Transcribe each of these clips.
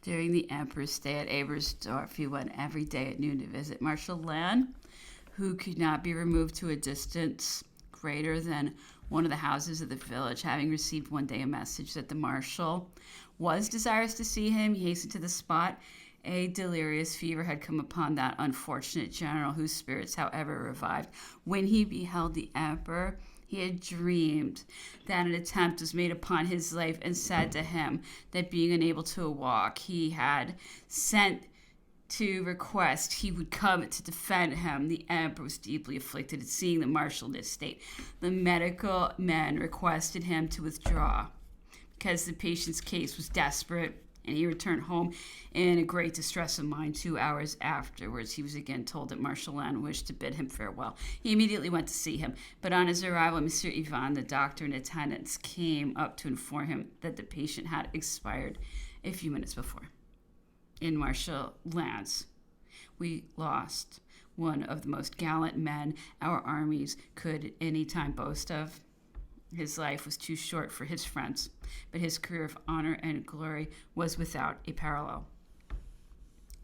During the emperor's stay at Ebersdorf, he went every day at noon to visit Marshall Lannes, who could not be removed to a distance greater than one of the houses of the village. Having received one day a message that the marshal was desirous to see him, he hastened to the spot. A delirious fever had come upon that unfortunate general, whose spirits, however, revived. When he beheld the emperor, he had dreamed that an attempt was made upon his life, and said to him that being unable to walk, he had sent to request he would come to defend him. The emperor was deeply afflicted at seeing the marshal in this state. The medical men requested him to withdraw because the patient's case was desperate, and he returned home in a great distress of mind. 2 hours afterwards, he was again told that Marshall Lannes wished to bid him farewell. He immediately went to see him, but on his arrival, M. Ivan, the doctor and attendants, came up to inform him that the patient had expired a few minutes before. In Marshall Lannes, we lost one of the most gallant men our armies could at any time boast of. His life was too short for his friends, but his career of honor and glory was without a parallel.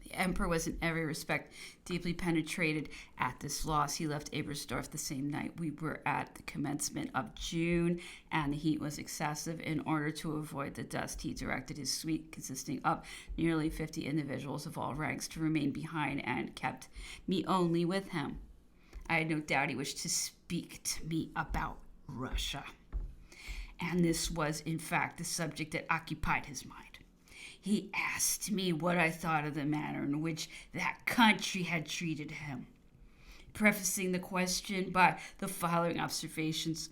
The emperor was in every respect deeply penetrated at this loss. He left Ebersdorf the same night. We were at the commencement of June, and the heat was excessive. In order to avoid the dust, he directed his suite, consisting of nearly 50 individuals of all ranks, to remain behind, and kept me only with him. I had no doubt he wished to speak to me about Russia. And this was, in fact, the subject that occupied his mind. He asked me what I thought of the manner in which that country had treated him, prefacing the question by the following observations.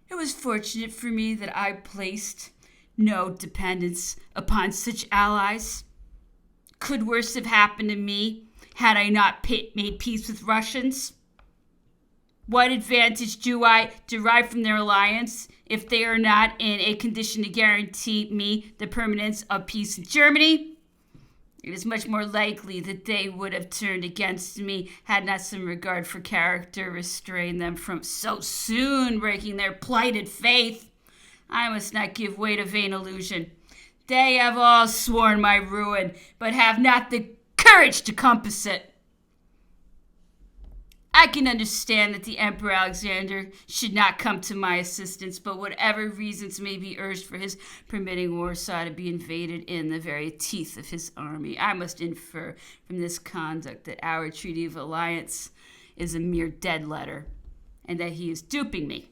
It was fortunate for me that I placed no dependence upon such allies. Could worse have happened to me had I not made peace with Russians? What advantage do I derive from their alliance if they are not in a condition to guarantee me the permanence of peace in Germany? It is much more likely that they would have turned against me had not some regard for character restrained them from so soon breaking their plighted faith. I must not give way to vain illusion. They have all sworn my ruin, but have not the courage to compass it. I can understand that the Emperor Alexander should not come to my assistance, but whatever reasons may be urged for his permitting Warsaw to be invaded in the very teeth of his army, I must infer from this conduct that our treaty of alliance is a mere dead letter, and that he is duping me.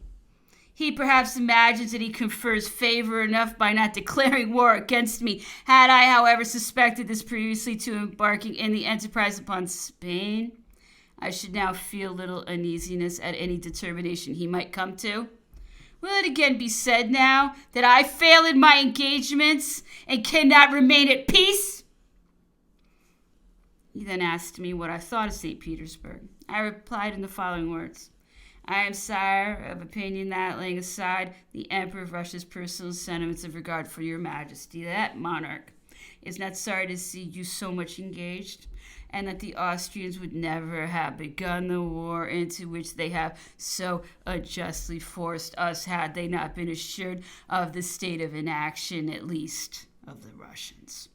He perhaps imagines that he confers favor enough by not declaring war against me. Had I, however, suspected this previously to embarking in the enterprise upon Spain, I should now feel little uneasiness at any determination he might come to. Will it again be said now that I fail in my engagements and cannot remain at peace? He then asked me what I thought of St. Petersburg. I replied in the following words. I am, sire, of opinion that, laying aside the Emperor of Russia's personal sentiments of regard for your majesty, that monarch is not sorry to see you so much engaged, and that the Austrians would never have begun the war into which they have so unjustly forced us had they not been assured of the state of inaction, at least, of the Russians.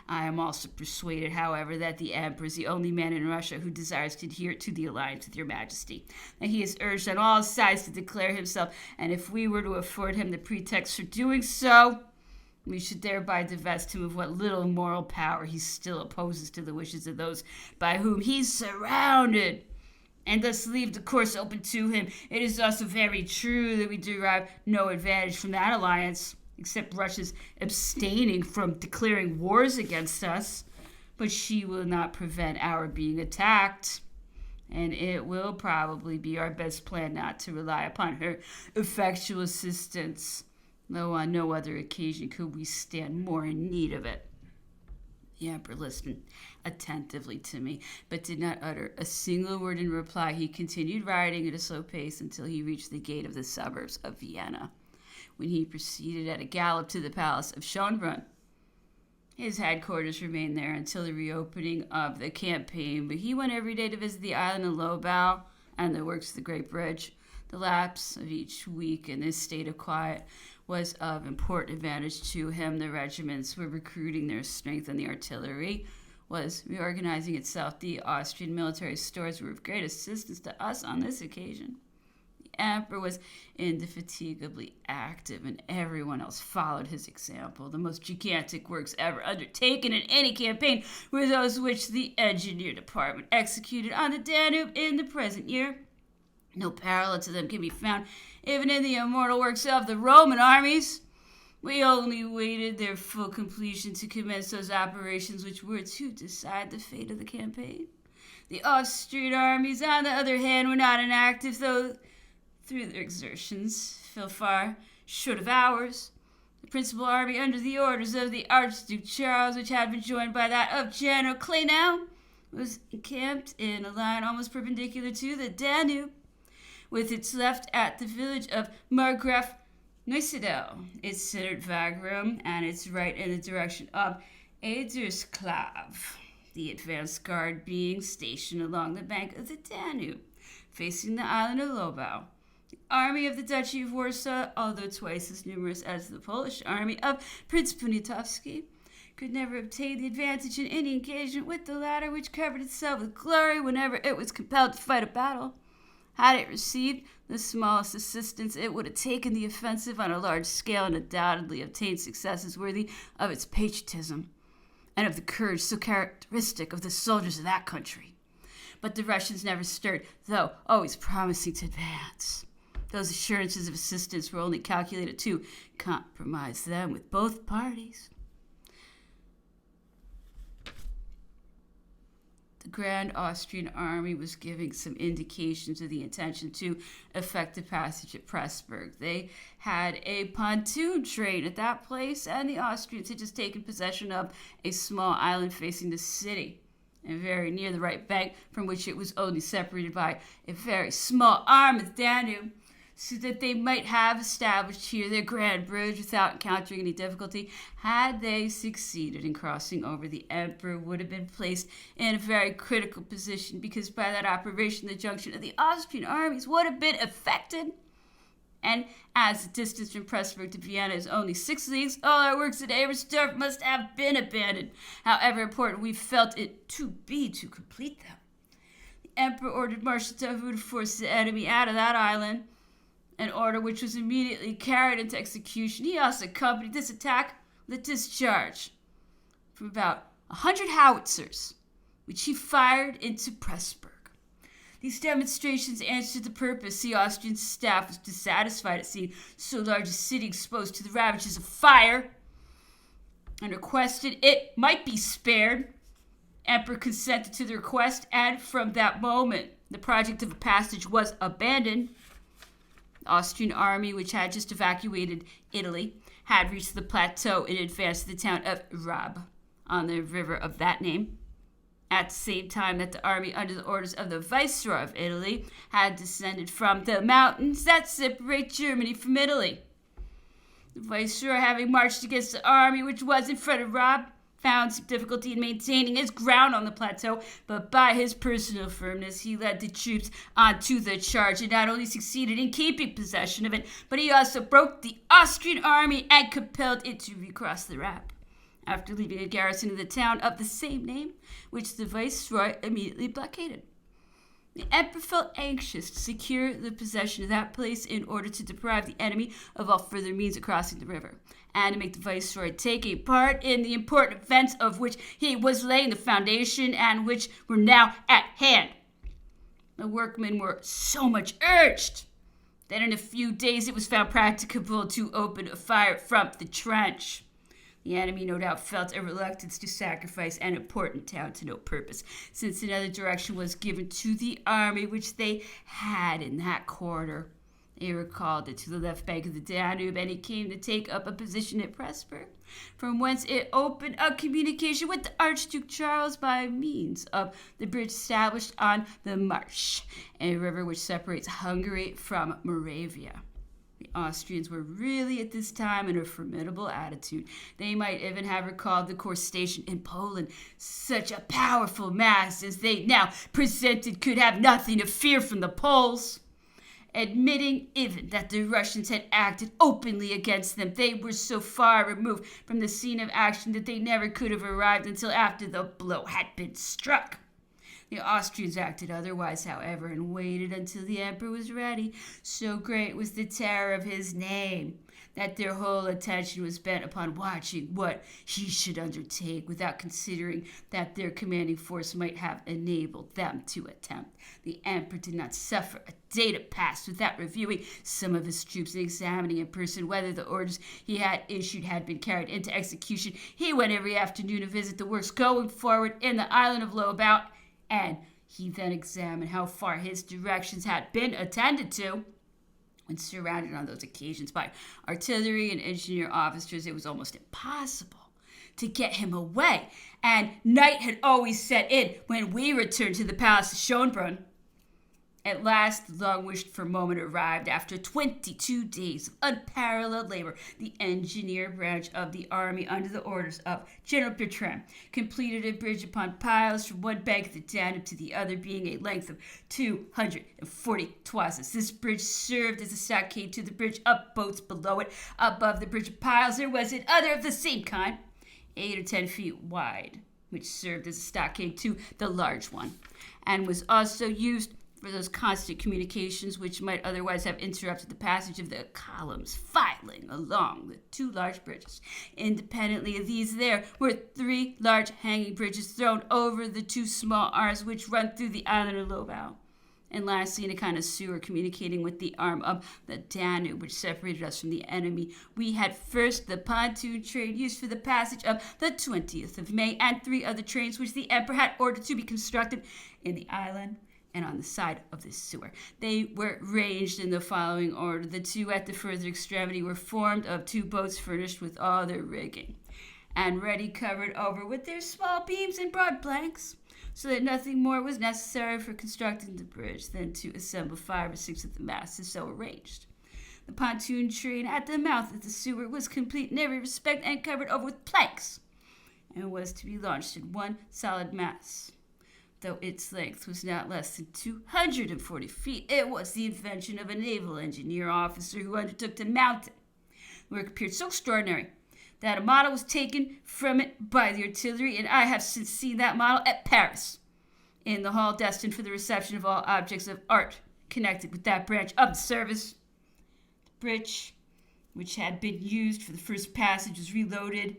I am also persuaded, however, that the Emperor is the only man in Russia who desires to adhere to the alliance with your majesty, that he is urged on all sides to declare himself, and if we were to afford him the pretext for doing so, we should thereby divest him of what little moral power he still opposes to the wishes of those by whom he's surrounded, and thus leave the course open to him. It is also very true that we derive no advantage from that alliance, except Russia's abstaining from declaring wars against us, but she will not prevent our being attacked, and it will probably be our best plan not to rely upon her effectual assistance, though on no other occasion could we stand more in need of it. The Emperor listened attentively to me, but did not utter a single word in reply. He continued riding at a slow pace until he reached the gate of the suburbs of Vienna, when he proceeded at a gallop to the palace of Schönbrunn. His headquarters remained there until the reopening of the campaign, but he went every day to visit the island of Lobau and the works of the Great Bridge. The lapse of each week in this state of quiet was of important advantage to him. The regiments were recruiting their strength, and the artillery was reorganizing itself. The Austrian military stores were of great assistance to us on this occasion. The emperor was indefatigably active, and everyone else followed his example. The most gigantic works ever undertaken in any campaign were those which the engineer department executed on the Danube in the present year. No parallel to them can be found even in the immortal works of the Roman armies. We only waited their full completion to commence those operations which were to decide the fate of the campaign. The Austrian armies, on the other hand, were not inactive, though through their exertions fell far short of ours. The principal army, under the orders of the Archduke Charles, which had been joined by that of General Clenau, was encamped in a line almost perpendicular to the Danube, with its left at the village of Markgraf Neusiedl, its center at Wagram, and its right in the direction of Edersklav, the advance guard being stationed along the bank of the Danube, facing the island of Lobau. The army of the Duchy of Warsaw, although twice as numerous as the Polish army of Prince Poniatowski, could never obtain the advantage in any engagement with the latter, which covered itself with glory whenever it was compelled to fight a battle. Had it received the smallest assistance, it would have taken the offensive on a large scale and undoubtedly obtained successes worthy of its patriotism and of the courage so characteristic of the soldiers of that country. But the Russians never stirred, though always promising to advance. Those assurances of assistance were only calculated to compromise them with both parties. The Grand Austrian Army was giving some indications of the intention to effect the passage at Pressburg. They had a pontoon train at that place, and the Austrians had just taken possession of a small island facing the city, and very near the right bank, from which it was only separated by a very small arm of the Danube, so that they might have established here their grand bridge without encountering any difficulty. Had they succeeded in crossing over, the emperor would have been placed in a very critical position, because by that operation the junction of the Austrian armies would have been effected. And as the distance from Pressburg to Vienna is only 6 leagues, all our works at Ebersdorf must have been abandoned, however important we felt it to be to complete them. The emperor ordered Marshal Davout to force the enemy out of that island, an order which was immediately carried into execution. He also accompanied this attack with a discharge from about 100 howitzers, which he fired into Pressburg. These demonstrations answered the purpose. The Austrian staff was dissatisfied at seeing so large a city exposed to the ravages of fire, and requested it might be spared. Emperor consented to the request, and from that moment the project of a passage was abandoned. The Austrian army, which had just evacuated Italy, had reached the plateau in advance to the town of Rab, on the river of that name, at the same time that the army, under the orders of the Viceroy of Italy, had descended from the mountains that separate Germany from Italy. The Viceroy, having marched against the army which was in front of Rab, found some difficulty in maintaining his ground on the plateau, but by his personal firmness he led the troops onto the charge, and not only succeeded in keeping possession of it, but he also broke the Austrian army and compelled it to recross the Rab, after leaving a garrison in the town of the same name, which the Viceroy immediately blockaded. The emperor felt anxious to secure the possession of that place in order to deprive the enemy of all further means of crossing the river, and to make the Viceroy take a part in the important events of which he was laying the foundation and which were now at hand. The workmen were so much urged that in a few days it was found practicable to open a fire from the trench. The enemy no doubt felt a reluctance to sacrifice an important town to no purpose, since another direction was given to the army which they had in that quarter. They recalled it to the left bank of the Danube, and it came to take up a position at Pressburg, from whence it opened a communication with the Archduke Charles by means of the bridge established on the Marsh, a river which separates Hungary from Moravia. The Austrians were really at this time in a formidable attitude. They might even have recalled the corps stationed in Poland. Such a powerful mass as they now presented could have nothing to fear from the Poles. admitting even that the Russians had acted openly against them. They were so far removed from the scene of action that they never could have arrived until after the blow had been struck. The Austrians acted otherwise, however, and waited until the emperor was ready. So great was the terror of his name that their whole attention was bent upon watching what he should undertake, without considering that their commanding force might have enabled them to attempt. The emperor did not suffer a day to pass without reviewing some of his troops and examining in person whether the orders he had issued had been carried into execution. He went every afternoon to visit the works going forward in the island of Lobau, and he then examined how far his directions had been attended to. When surrounded on those occasions by artillery and engineer officers, it was almost impossible to get him away, and night had always set in when we returned to the palace of Schönbrunn. At last, the long-wished-for moment arrived. After 22 days of unparalleled labor, the engineer branch of the army, under the orders of General Bertrand, completed a bridge upon piles from one bank of the Danube to the other, being a length of 240 toises. This bridge served as a stockade to the bridge of boats below it. Above the bridge of piles there was another of the same kind, 8 or 10 feet wide, which served as a stockade to the large one, and was also used for those constant communications which might otherwise have interrupted the passage of the columns filing along the 2 large bridges. Independently of these, there were 3 large hanging bridges thrown over the 2 small arms which run through the island of Lobau. And lastly, in a kind of sewer communicating with the arm of the Danube, which separated us from the enemy, we had first the pontoon train used for the passage of the 20th of May, and 3 other trains which the emperor had ordered to be constructed in the island and on the side of the sewer. They were ranged in the following order. The 2 at the further extremity were formed of 2 boats furnished with all their rigging, and ready covered over with their small beams and broad planks, so that nothing more was necessary for constructing the bridge than to assemble 5 or 6 of the masts so arranged. The pontoon train at the mouth of the sewer was complete in every respect and covered over with planks, and was to be launched in one solid mass. Though its length was not less than 240 feet, it was the invention of a naval engineer officer who undertook to mount it. The work appeared so extraordinary that a model was taken from it by the artillery, and I have since seen that model at Paris, in the hall destined for the reception of all objects of art connected with that branch of the service. The bridge, which had been used for the first passage, was reloaded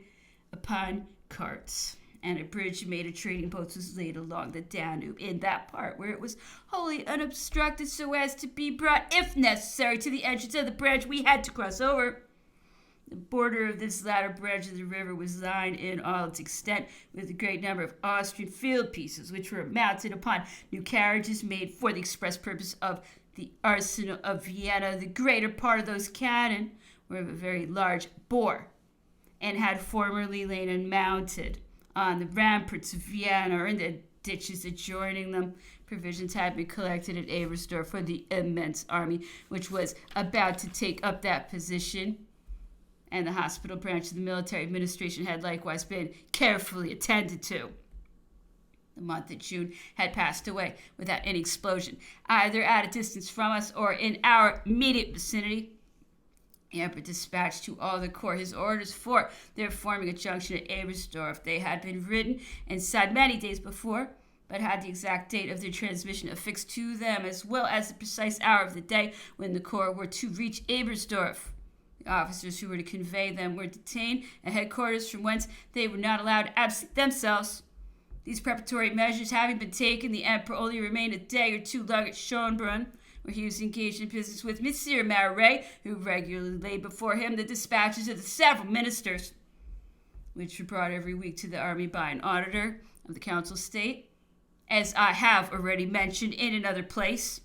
upon carts, and a bridge made of trading boats was laid along the Danube in that part where it was wholly unobstructed, so as to be brought, if necessary, to the entrance of the branch we had to cross over. The border of this latter branch of the river was lined in all its extent with a great number of Austrian field pieces, which were mounted upon new carriages made for the express purpose of the arsenal of Vienna. The greater part of those cannon were of a very large bore, and had formerly lain unmounted on the ramparts of Vienna or in the ditches adjoining them. Provisions had been collected at Ebersdorf for the immense army which was about to take up that position, and the hospital branch of the military administration had likewise been carefully attended to. The month of June had passed away without any explosion, either at a distance from us or in our immediate vicinity. The emperor dispatched to all the corps his orders for their forming a junction at Ebersdorf. They had been written and signed many days before, but had the exact date of their transmission affixed to them, as well as the precise hour of the day when the corps were to reach Ebersdorf. The officers who were to convey them were detained at headquarters, from whence they were not allowed to absent themselves. These preparatory measures having been taken, the emperor only remained a day or 2 long at Schönbrunn, where he was engaged in business with Monsieur Maret, who regularly laid before him the dispatches of the several ministers, which were brought every week to the army by an auditor of the Council of State, as I have already mentioned in another place.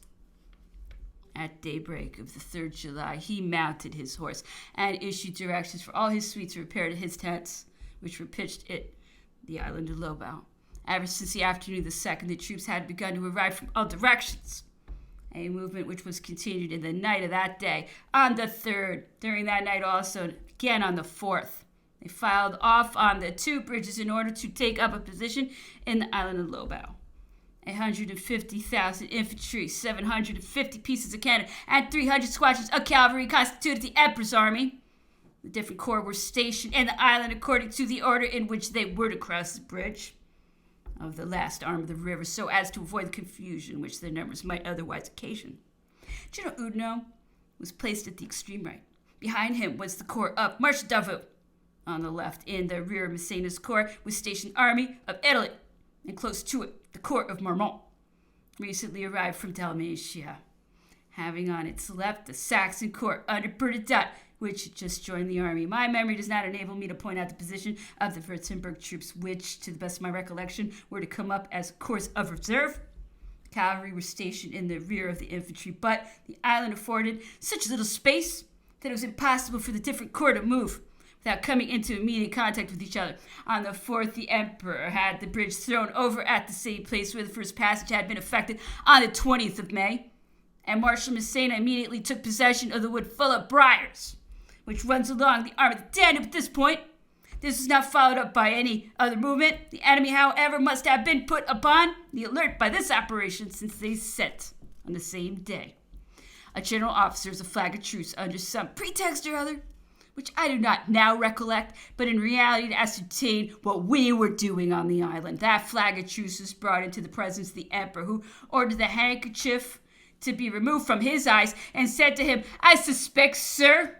At daybreak of the 3rd July, he mounted his horse and issued directions for all his suite to repair to his tents, which were pitched at the island of Lobau. Ever since the afternoon of the 2nd, the troops had begun to arrive from all directions, a movement which was continued in the night of that day. On the 3rd, during that night also, again on the 4th, they filed off on the 2 bridges in order to take up a position in the island of Lobau. 150,000 infantry, 750 pieces of cannon, and 300 squadrons of cavalry constituted the Emperor's army. The different corps were stationed in the island according to the order in which they were to cross the bridge of the last arm of the river, so as to avoid the confusion which their numbers might otherwise occasion. General Oudinot was placed at the extreme right. Behind him was the corps of Marshal Davout. On the left, in the rear of Massena's corps, was stationed Army of Italy, and close to it, the corps of Marmont, recently arrived from Dalmatia. Having on its left the Saxon corps under Bernadotte, which had just joined the army. My memory does not enable me to point out the position of the Württemberg troops, which, to the best of my recollection, were to come up as corps of reserve. Cavalry were stationed in the rear of the infantry, but the island afforded such little space that it was impossible for the different corps to move without coming into immediate contact with each other. On the 4th, the Emperor had the bridge thrown over at the same place where the first passage had been effected on the 20th of May, and Marshal Massena immediately took possession of the wood full of briars, which runs along the arm of the Danube at this point. This was not followed up by any other movement. The enemy, however, must have been put upon the alert by this operation, since they set on the same day a general officer's a flag of truce under some pretext or other, which I do not now recollect, but in reality to ascertain what we were doing on the island. That flag of truce was brought into the presence of the Emperor, who ordered the handkerchief to be removed from his eyes and said to him, "I suspect, sir,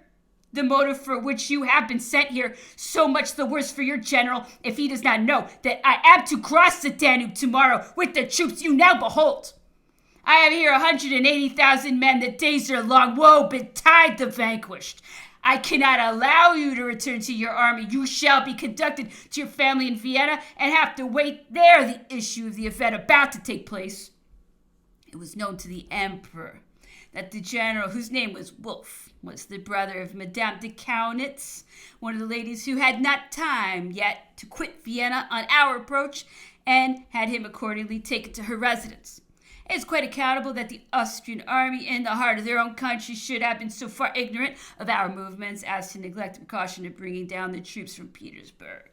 the motive for which you have been sent here, so much the worse for your general if he does not know that I am to cross the Danube tomorrow with the troops you now behold. I have here 180,000 men, the days are long, woe betide the vanquished. I cannot allow you to return to your army. You shall be conducted to your family in Vienna and have to wait there the issue of the event about to take place." It was known to the Emperor that the general, whose name was Wolf, was the brother of Madame de Kaunitz, one of the ladies who had not time yet to quit Vienna on our approach, and had him accordingly taken to her residence. It is quite accountable that the Austrian army, in the heart of their own country, should have been so far ignorant of our movements as to neglect the precaution of bringing down the troops from Petersburg,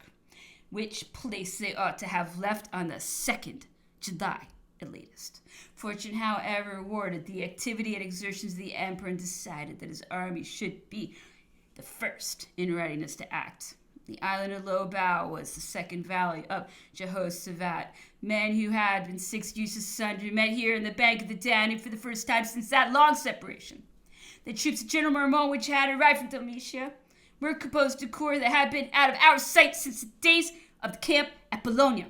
which place they ought to have left on the 2nd July at latest. Fortune, however, rewarded the activity and exertions of the Emperor and decided that his army should be the first in readiness to act. The island of Lobau was the second valley of Jehoshaphat. Men who had been 6 years asunder met here in the bank of the Danube for the first time since that long separation. The troops of General Marmont, which had arrived from Dalmatia, were composed of corps that had been out of our sight since the days of the camp at Bologna.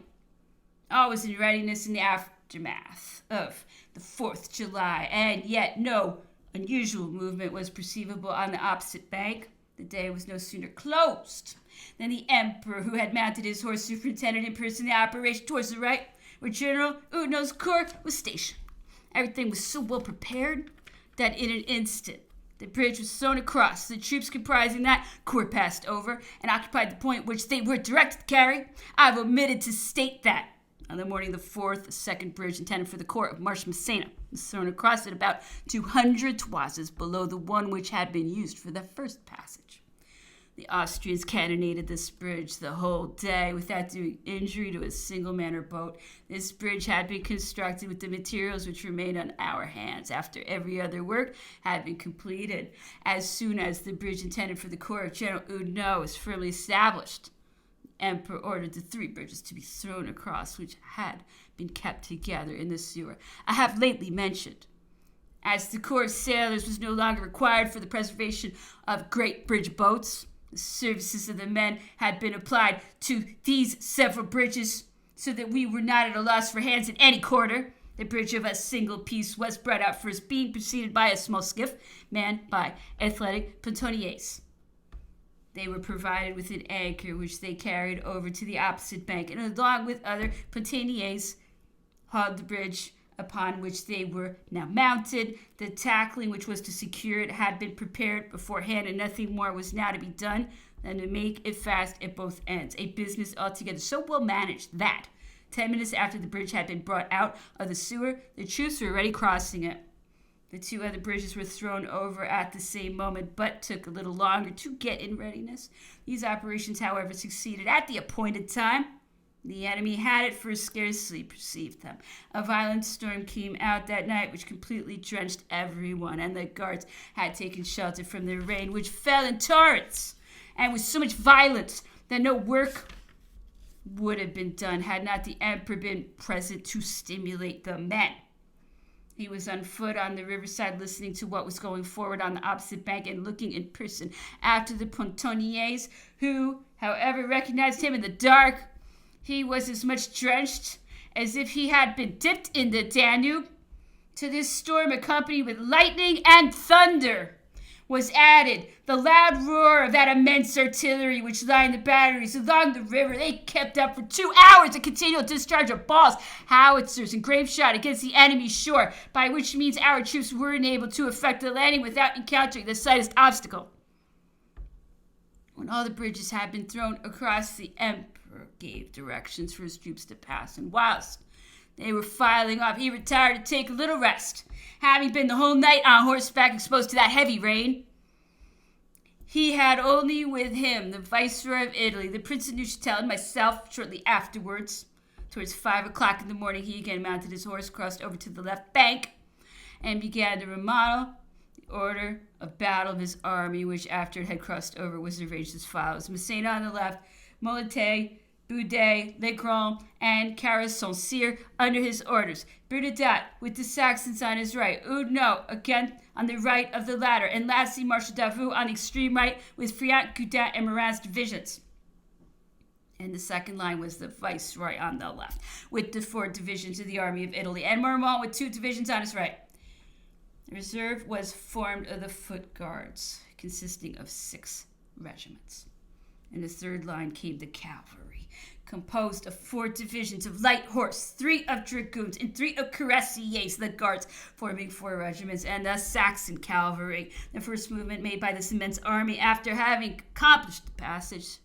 All was in readiness in the aftermath of the 4th July, and yet no unusual movement was perceivable on the opposite bank. The day was no sooner closed than the Emperor, who had mounted his horse, superintended in person the operation towards the right, where General Oudinot's corps was stationed. Everything was so well prepared that in an instant the bridge was thrown across. The troops comprising that corps passed over and occupied the point which they were directed to carry. I have omitted to state that on the morning of the 4th, a second bridge intended for the corps of Marshal Massena was thrown across at about 200 toises below the one which had been used for the first passage. The Austrians cannonaded this bridge the whole day without doing injury to a single man or boat. This bridge had been constructed with the materials which remained on our hands after every other work had been completed. As soon as the bridge intended for the corps of General Oudinot was firmly established, the Emperor ordered the 3 bridges to be thrown across, which had been kept together in the sewer I have lately mentioned. As the corps of sailors was no longer required for the preservation of great bridge boats, the services of the men had been applied to these several bridges, so that we were not at a loss for hands in any quarter. The bridge of a single piece was brought out first, being preceded by a small skiff manned by athletic pontonniers. They were provided with an anchor, which they carried over to the opposite bank, and along with other pontonniers hauled the bridge upon which they were now mounted. The tackling which was to secure it had been prepared beforehand, and nothing more was now to be done than to make it fast at both ends, a business altogether so well managed that 10 minutes after the bridge had been brought out of the sewer, the troops were already crossing it. The 2 other bridges were thrown over at the same moment, but took a little longer to get in readiness. These operations, however, succeeded at the appointed time. The enemy had at first scarcely perceived them. A violent storm came out that night which completely drenched everyone, and the guards had taken shelter from the rain, which fell in torrents and with so much violence that no work would have been done had not the emperor been present to stimulate the men. He was on foot on the riverside, listening to what was going forward on the opposite bank and looking in person after the pontonniers, who, however, recognized him in the dark. He was as much drenched as if he had been dipped in the Danube. To this storm, accompanied with lightning and thunder, was added the loud roar of that immense artillery which lined the batteries along the river. They kept up for 2 hours a continual discharge of balls, howitzers, and grape shot against the enemy's shore, by which means our troops were enabled to effect a landing without encountering the slightest obstacle. When all the bridges had been thrown across, the emperor gave directions for his troops to pass, and whilst they were filing off, he retired to take a little rest. Having been the whole night on horseback exposed to that heavy rain, he had only with him the Viceroy of Italy, the Prince of Neuchâtel, and myself. Shortly afterwards, towards 5 o'clock in the morning, he again mounted his horse, crossed over to the left bank, and began to remodel the order of battle of his army, which after it had crossed over was arranged as follows: Massena on the left, Molite, Boudet, Legrand, and Carré-Saint-Cyr under his orders. Bernadotte with the Saxons on his right. Oudinot again on the right of the latter. And lastly, Marshal Davout on the extreme right with Friant, Gudin, and Murat's divisions. And the second line was the Viceroy on the left, with the 4 divisions of the Army of Italy, and Marmont with 2 divisions on his right. The reserve was formed of the foot guards, consisting of 6 regiments. In the third line came the cavalry, composed of 4 divisions of light horse, 3 of dragoons, and 3 of cuirassiers, the guards, forming 4 regiments, and the Saxon cavalry. The first movement made by this immense army, after having accomplished the passage,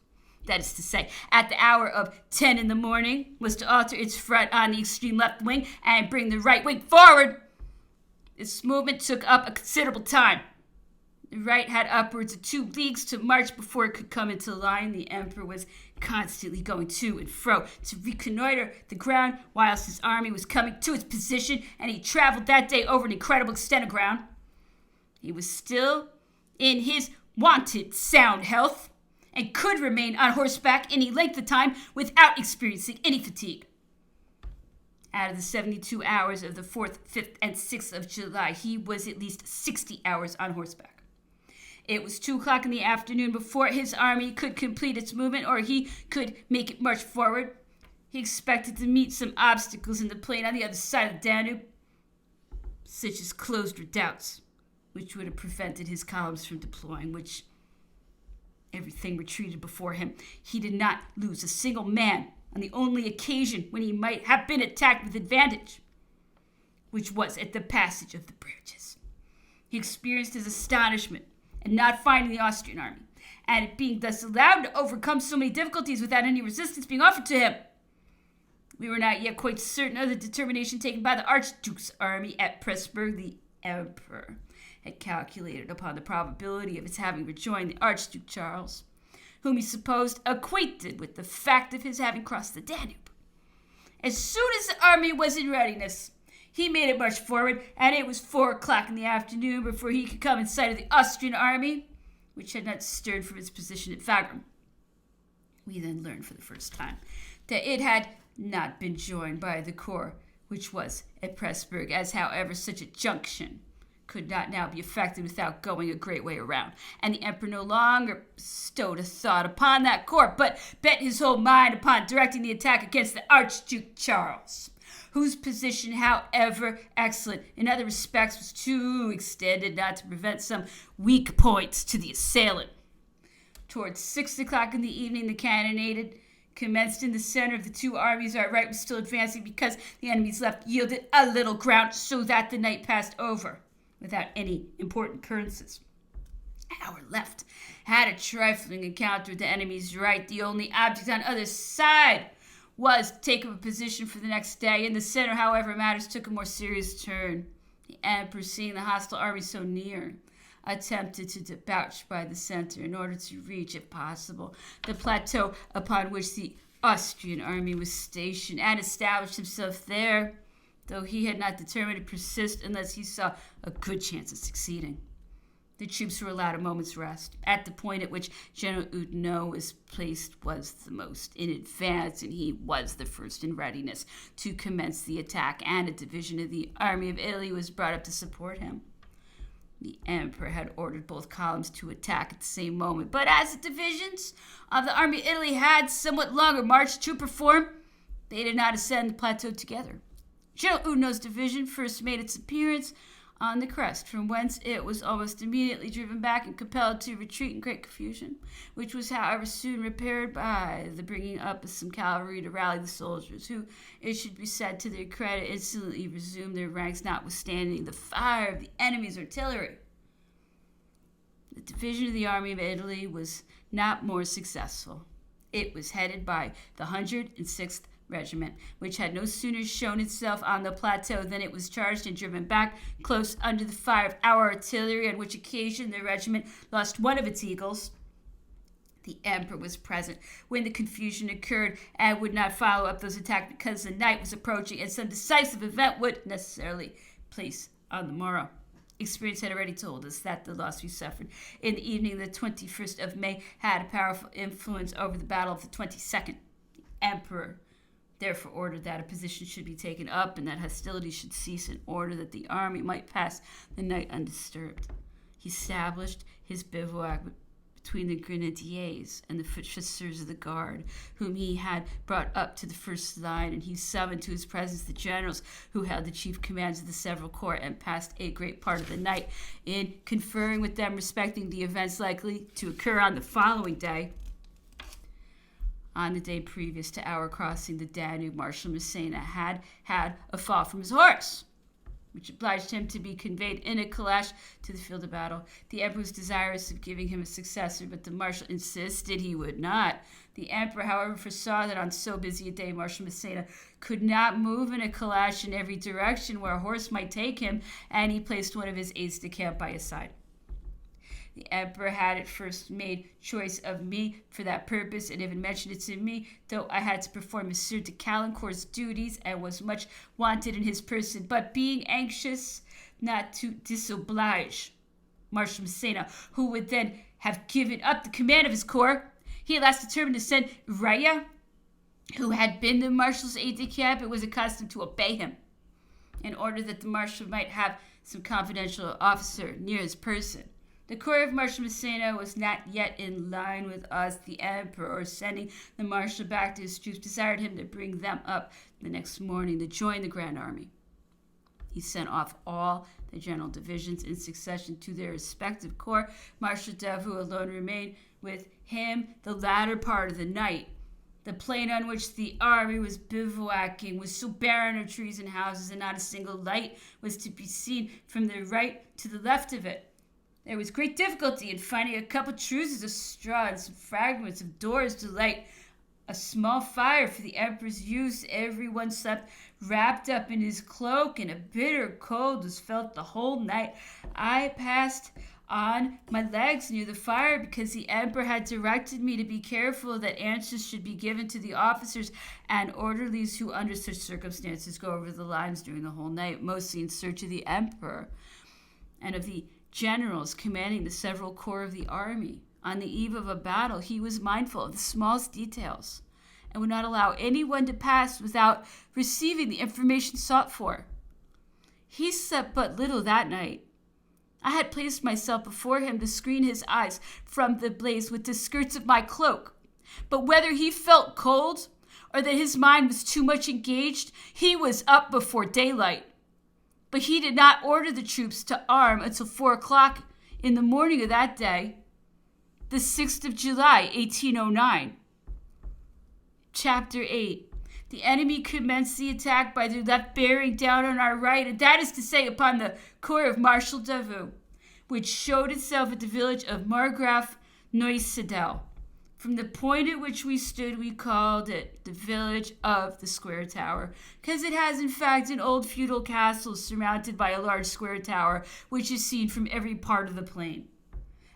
that is to say, at the hour of 10 in the morning, was to alter its front on the extreme left wing and bring the right wing forward. This movement took up a considerable time. The right had upwards of 2 leagues to march before it could come into line. The emperor was constantly going to and fro to reconnoiter the ground whilst his army was coming to its position, and he traveled that day over an incredible extent of ground. He was still in his wonted sound health and could remain on horseback any length of time without experiencing any fatigue. Out of the 72 hours of the 4th, 5th, and 6th of July, he was at least 60 hours on horseback. It was 2 o'clock in the afternoon before his army could complete its movement, or he could make it march forward. He expected to meet some obstacles in the plain on the other side of the Danube, such as closed redoubts, which would have prevented his columns from deploying, which everything retreated before him. He did not lose a single man on the only occasion when he might have been attacked with advantage, which was at the passage of the bridges. He experienced his astonishment and not finding the Austrian army, and it being thus allowed to overcome so many difficulties without any resistance being offered to him. We were not yet quite certain of the determination taken by the Archduke's army at Pressburg. The emperor had calculated upon the probability of its having rejoined the Archduke Charles, whom he supposed acquainted with the fact of his having crossed the Danube. As soon as the army was in readiness, he made it march forward, and it was 4 o'clock in the afternoon before he could come in sight of the Austrian army, which had not stirred from its position at Wagram. We then learned for the first time that it had not been joined by the corps which was at Pressburg, as however such a junction could not now be effected without going a great way around, and the emperor no longer bestowed a thought upon that corps, but bent his whole mind upon directing the attack against the Archduke Charles, whose position, however excellent in other respects, was too extended not to prevent some weak points to the assailant. Towards 6 o'clock in the evening, the cannonade commenced in the center of the 2 armies. Our right was still advancing because the enemy's left yielded a little ground, so that the night passed over without any important occurrences. Our left had a trifling encounter with the enemy's right. The only object on the other side was to take up a position for the next day. In the center, however, matters took a more serious turn. The emperor, seeing the hostile army so near, attempted to debouch by the center in order to reach, if possible, the plateau upon which the Austrian army was stationed and established himself there, though he had not determined to persist unless he saw a good chance of succeeding. The troops were allowed a moment's rest. At the point at which General Oudinot was placed was the most in advance, and he was the first in readiness to commence the attack, and a division of the army of Italy was brought up to support him. The emperor had ordered both columns to attack at the same moment, but as the divisions of the army of Italy had somewhat longer march to perform, they did not ascend the plateau together. General Oudinot's division first made its appearance on the crest, from whence it was almost immediately driven back and compelled to retreat in great confusion, which was, however, soon repaired by the bringing up of some cavalry to rally the soldiers, who, it should be said to their credit, instantly resumed their ranks, notwithstanding the fire of the enemy's artillery. The division of the army of Italy was not more successful. It was headed by the 106th Regiment, which had no sooner shown itself on the plateau than it was charged and driven back close under the fire of our artillery, on which occasion the regiment lost one of its eagles. The emperor was present when the confusion occurred and would not follow up those attacks because the night was approaching and some decisive event would necessarily place on the morrow. Experience had already told us that the loss we suffered in the evening of the 21st of May had a powerful influence over the battle of the 22nd. The emperor therefore ordered that a position should be taken up and that hostilities should cease in order that the army might pass the night undisturbed. He established his bivouac between the grenadiers and the foot officers of the guard, whom he had brought up to the first line, and he summoned to his presence the generals who held the chief commands of the several corps, and passed a great part of the night in conferring with them respecting the events likely to occur on the following day. On the day previous to our crossing the Danube, Marshal Massena had had a fall from his horse, which obliged him to be conveyed in a calash to the field of battle. The emperor was desirous of giving him a successor, but the marshal insisted he would not. The emperor, however, foresaw that on so busy a day, Marshal Massena could not move in a calash in every direction where a horse might take him, and he placed one of his aides-de-camp by his side. The emperor had at first made choice of me for that purpose, and even mentioned it to me, though I had to perform Monsieur de Caulaincourt's duties and was much wanted in his person. But being anxious not to disoblige Marshal Massena, who would then have given up the command of his corps, he at last determined to send Raya, who had been the marshal's aide-de-camp and was accustomed to obey him, in order that the marshal might have some confidential officer near his person. The corps of Marshal Massena was not yet in line with us. The emperor, sending the marshal back to his troops, desired him to bring them up the next morning to join the Grand Army. He sent off all the general divisions in succession to their respective corps. Marshal Davout alone remained with him the latter part of the night. The plain on which the army was bivouacking was so barren of trees and houses, and not a single light was to be seen from the right to the left of it. There was great difficulty in finding a couple trusses of straw and some fragments of doors to light a small fire for the emperor's use. Everyone slept wrapped up in his cloak, and a bitter cold was felt the whole night. I passed on my legs near the fire because the emperor had directed me to be careful that answers should be given to the officers and orderlies who under such circumstances go over the lines during the whole night, mostly in search of the emperor and of the generals commanding the several corps of the army. On the eve of a battle, he was mindful of the smallest details and would not allow anyone to pass without receiving the information sought for. He slept but little that night. I had placed myself before him to screen his eyes from the blaze with the skirts of my cloak, but whether he felt cold or that his mind was too much engaged, he was up before daylight. But he did not order the troops to arm until 4 o'clock in the morning of that day, the 6th of July, 1809. Chapter 8. The enemy commenced the attack by their left bearing down on our right, and that is to say upon the corps of Marshal Davout, which showed itself at the village of Margraf Neusiedl. From the point at which we stood, we called it the village of the square tower, because it has in fact an old feudal castle surmounted by a large square tower, which is seen from every part of the plain.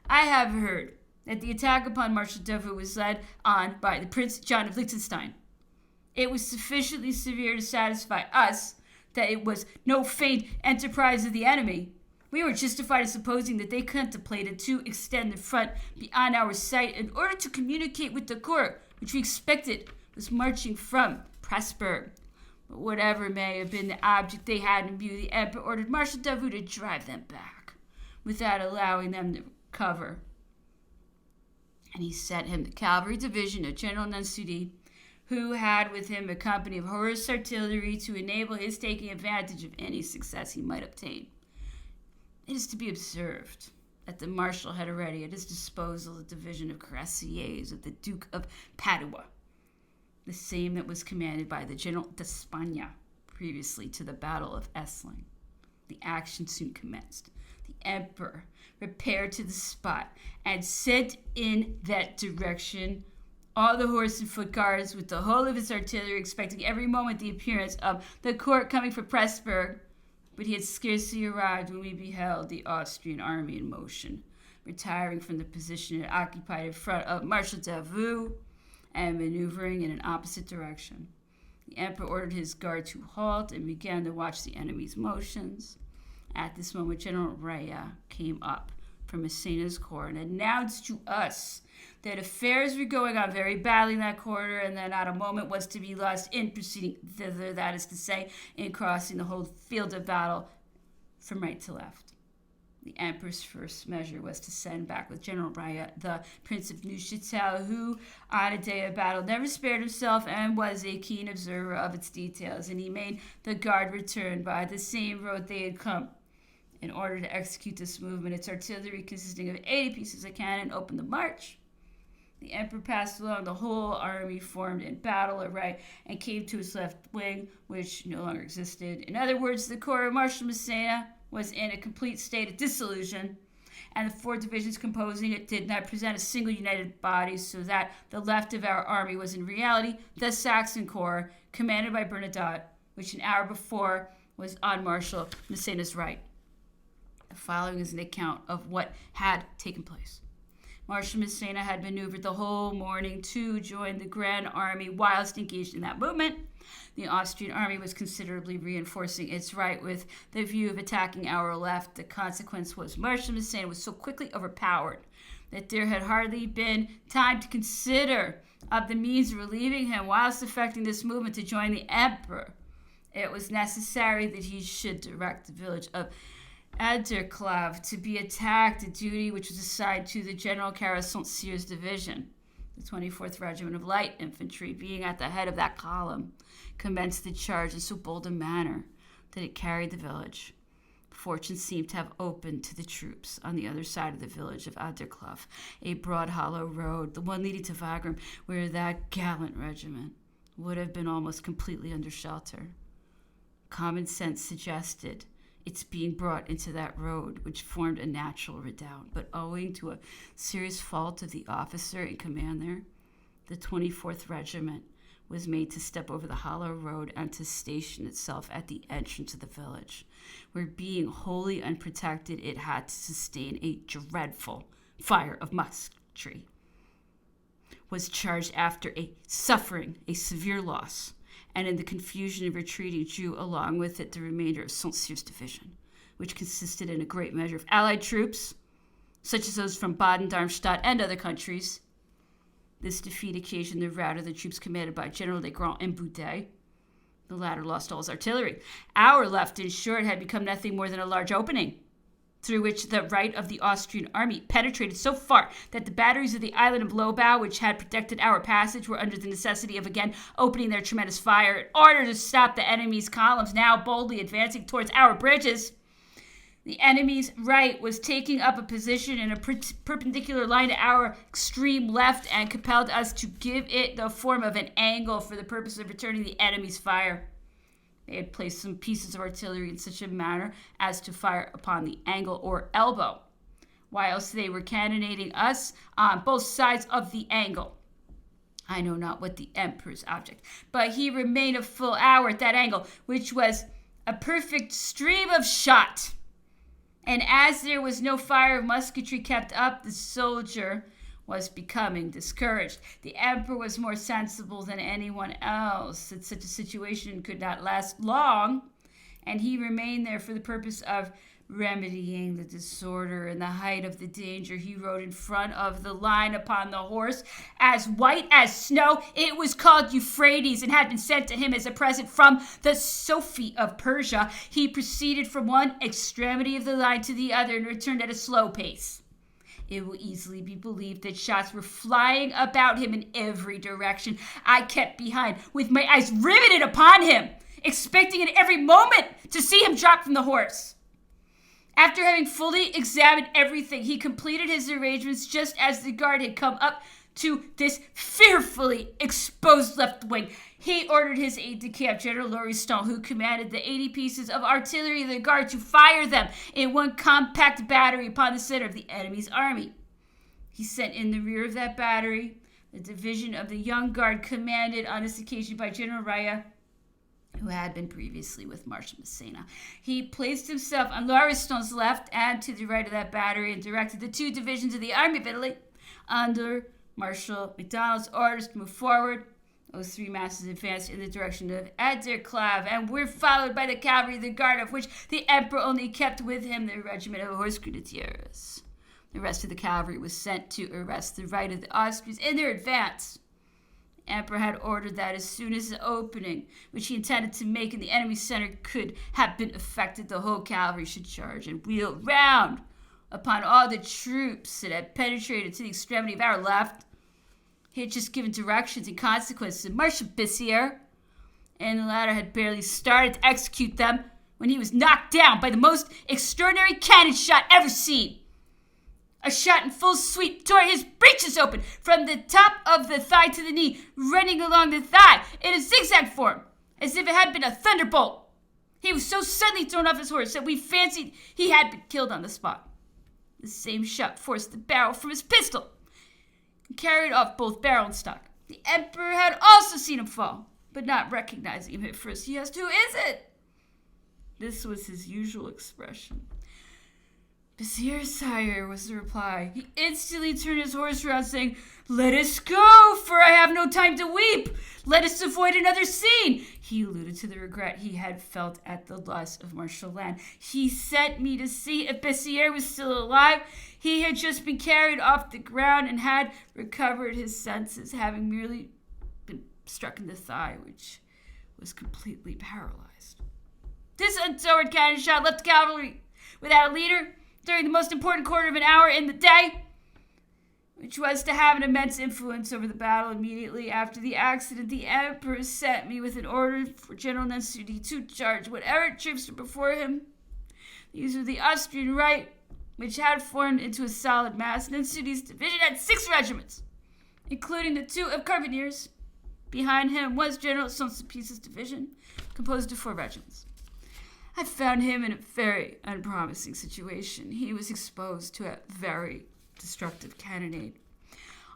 I have heard that the attack upon Marshal Davout was led on by the Prince John of Liechtenstein, it was sufficiently severe to satisfy us that it was no feigned enterprise of the enemy. We were justified in supposing that they contemplated to extend the front beyond our sight in order to communicate with the corps, which we expected was marching from Pressburg. But whatever may have been the object they had in view, the Emperor ordered Marshal Davout to drive them back without allowing them to recover. And he sent him the cavalry division of General Nansudi, who had with him a company of horse artillery to enable his taking advantage of any success he might obtain. It is to be observed that the Marshal had already at his disposal a division of cuirassiers of the Duke of Padua, the same that was commanded by the General d'Espagna previously to the Battle of Essling. The action soon commenced. The Emperor repaired to the spot and sent in that direction all the horse and foot guards with the whole of his artillery, expecting every moment the appearance of the court coming from Pressburg. But he had scarcely arrived when we beheld the Austrian army in motion, retiring from the position it occupied in front of Marshal Davout and maneuvering in an opposite direction. The Emperor ordered his guard to halt and began to watch the enemy's motions. At this moment, General Raya came up from Massena's corps and announced to us that affairs were going on very badly in that quarter and that not a moment was to be lost in proceeding thither, that is to say, in crossing the whole field of battle from right to left. The Emperor's first measure was to send back with General Raya the Prince of Neuchâtel, who, on a day of battle, never spared himself and was a keen observer of its details, and he made the guard return by the same road they had come. In order to execute this movement, its artillery, consisting of 80 pieces of cannon, opened the march. The Emperor passed along the whole army formed in battle array and came to his left wing, which no longer existed. In other words, the corps of Marshal Massena was in a complete state of dissolution, and the 4 divisions composing it did not present a single united body, so that the left of our army was in reality the Saxon corps, commanded by Bernadotte, which an hour before was on Marshal Massena's right. The following is an account of what had taken place. Marshal Massena had maneuvered the whole morning to join the Grand Army whilst engaged in that movement. The Austrian army was considerably reinforcing its right with the view of attacking our left. The consequence was Marshal Massena was so quickly overpowered that there had hardly been time to consider of the means of relieving him whilst effecting this movement to join the Emperor. It was necessary that he should direct the village of Aderklave to be attacked, a duty which was assigned to the General Carré-Saint-Cyr's division. The 24th Regiment of Light Infantry, being at the head of that column, commenced the charge in so bold a manner that it carried the village. Fortune seemed to have opened to the troops on the other side of the village of Aderklave, a broad hollow road, the one leading to Wagram, where that gallant regiment would have been almost completely under shelter. Common sense suggested its being brought into that road, which formed a natural redoubt. But owing to a serious fault of the officer in command there, the 24th Regiment was made to step over the hollow road and to station itself at the entrance of the village, where, being wholly unprotected, it had to sustain a dreadful fire of musketry. Was charged after suffering a severe loss, and in the confusion of retreating drew along with it the remainder of Saint-Cyr's division, which consisted in a great measure of allied troops, such as those from Baden, Darmstadt, and other countries. This defeat occasioned the rout of the troops commanded by General de Grand and Boudet. The latter lost all his artillery. Our left, in short, had become nothing more than a large opening, through which the right of the Austrian army penetrated so far that the batteries of the island of Lobau, which had protected our passage, were under the necessity of again opening their tremendous fire in order to stop the enemy's columns now boldly advancing towards our bridges. The enemy's right was taking up a position in a perpendicular line to our extreme left and compelled us to give it the form of an angle for the purpose of returning the enemy's fire. They had placed some pieces of artillery in such a manner as to fire upon the angle or elbow, whilst they were cannonading us on both sides of the angle. I know not what the Emperor's object, but he remained a full hour at that angle, which was a perfect stream of shot. And as there was no fire of musketry kept up, the soldier was becoming discouraged. The emperor was more sensible than anyone else that such a situation could not last long, and he remained there for the purpose of remedying the disorder. In the height of the danger, he rode in front of the line upon the horse, as white as snow. It was called Euphrates and had been sent to him as a present from the Sophie of Persia. He proceeded from one extremity of the line to the other and returned at a slow pace. It will easily be believed that shots were flying about him in every direction. I kept behind, with my eyes riveted upon him, expecting at every moment to see him drop from the horse. After having fully examined everything, he completed his arrangements just as the guard had come up to this fearfully exposed left wing. He ordered his aide-de-camp, General Lauriston, who commanded the 80 pieces of artillery of the guard, to fire them in one compact battery upon the center of the enemy's army. He sent in the rear of that battery the division of the young guard commanded on this occasion by General Raya, who had been previously with Marshal Massena. He placed himself on Lauriston's left and to the right of that battery and directed the 2 divisions of the Army of Italy under Marshal Macdonald's orders to move forward. Those 3 masses advanced in the direction of Aderklave and were followed by the cavalry of the guard, of which the emperor only kept with him the regiment of horse grenadiers. The rest of the cavalry was sent to arrest the right of the Austrians in their advance. The emperor had ordered that as soon as the opening, which he intended to make in the enemy's center, could have been effected, the whole cavalry should charge and wheel round upon all the troops that had penetrated to the extremity of our left. He had just given directions in consequence to Marshal Bissier, and the latter had barely started to execute them when he was knocked down by the most extraordinary cannon shot ever seen. A shot in full sweep tore his breeches open from the top of the thigh to the knee, running along the thigh in a zigzag form, as if it had been a thunderbolt. He was so suddenly thrown off his horse that we fancied he had been killed on the spot. The same shot forced the barrel from his pistol and carried off both barrel and stock. The emperor had also seen him fall, but not recognizing him at first, he asked, "Who is it?" This was his usual expression. "Vizier, sire," was the reply. He instantly turned his horse around, saying, "Let us go, for I have no time to weep. Let us avoid another scene." He alluded to the regret he had felt at the loss of Marshall Lannes. "He sent me to see if Vizier was still alive. He had just been carried off the ground and had recovered his senses, having merely been struck in the thigh, which was completely paralyzed." This untoward cannon shot left the cavalry without a leader during the most important quarter of an hour in the day, which was to have an immense influence over the battle. Immediately after the accident, the emperor sent me with an order for General Nansudi to charge whatever troops were before him. These were the Austrian right, which had formed into a solid mass. Nansudi's division had 6 regiments, including the 2 of carbineers. Behind him was General Saint-Sulpice's division, composed of 4 regiments. I found him in a very unpromising situation. He was exposed to a very destructive cannonade.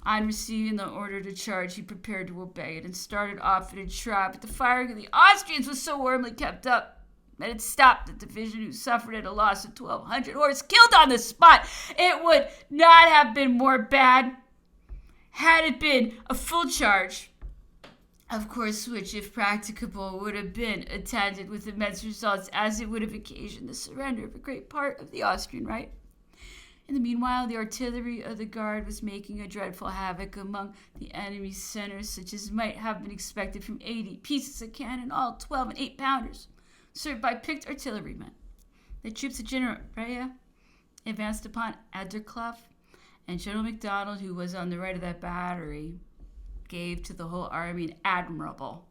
On receiving the order to charge, he prepared to obey it and started off in a trot, but the firing of the Austrians was so warmly kept up that it stopped the division, who suffered at a loss of 1,200 horse killed on the spot. It would not have been more bad had it been a full charge, of course, which, if practicable, would have been attended with immense results, as it would have occasioned the surrender of a great part of the Austrian right. In the meanwhile, the artillery of the guard was making a dreadful havoc among the enemy's centers, such as might have been expected from 80 pieces of cannon, all 12 and 8-pounders, served by picked artillerymen. The troops of General Raya advanced upon Aderklave, and General Macdonald, who was on the right of that battery, gave to the whole army an admirable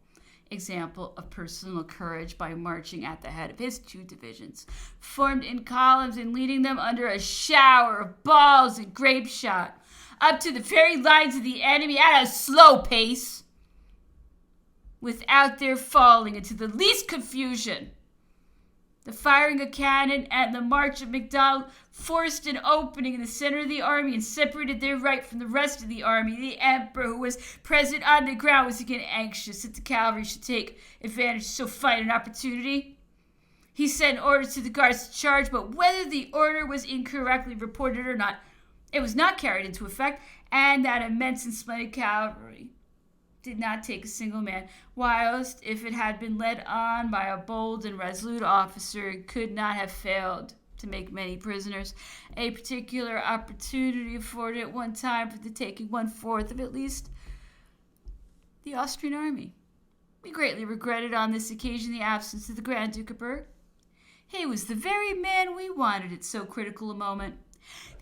example of personal courage by marching at the head of his 2 divisions, formed in columns, and leading them under a shower of balls and grape shot up to the very lines of the enemy at a slow pace, without their falling into the least confusion. The firing of cannon and the march of Macdonald forced an opening in the center of the army and separated their right from the rest of the army. The emperor, who was present on the ground, was again anxious that the cavalry should take advantage of so fine an opportunity. He sent orders to the guards to charge, but whether the order was incorrectly reported or not, it was not carried into effect, and that immense and splendid cavalry did not take a single man, whilst if it had been led on by a bold and resolute officer, it could not have failed to make many prisoners. A particular opportunity afforded at one time for the taking 1/4 of at least the Austrian army. We greatly regretted on this occasion the absence of the Grand Duke of Berg. He was the very man we wanted at so critical a moment.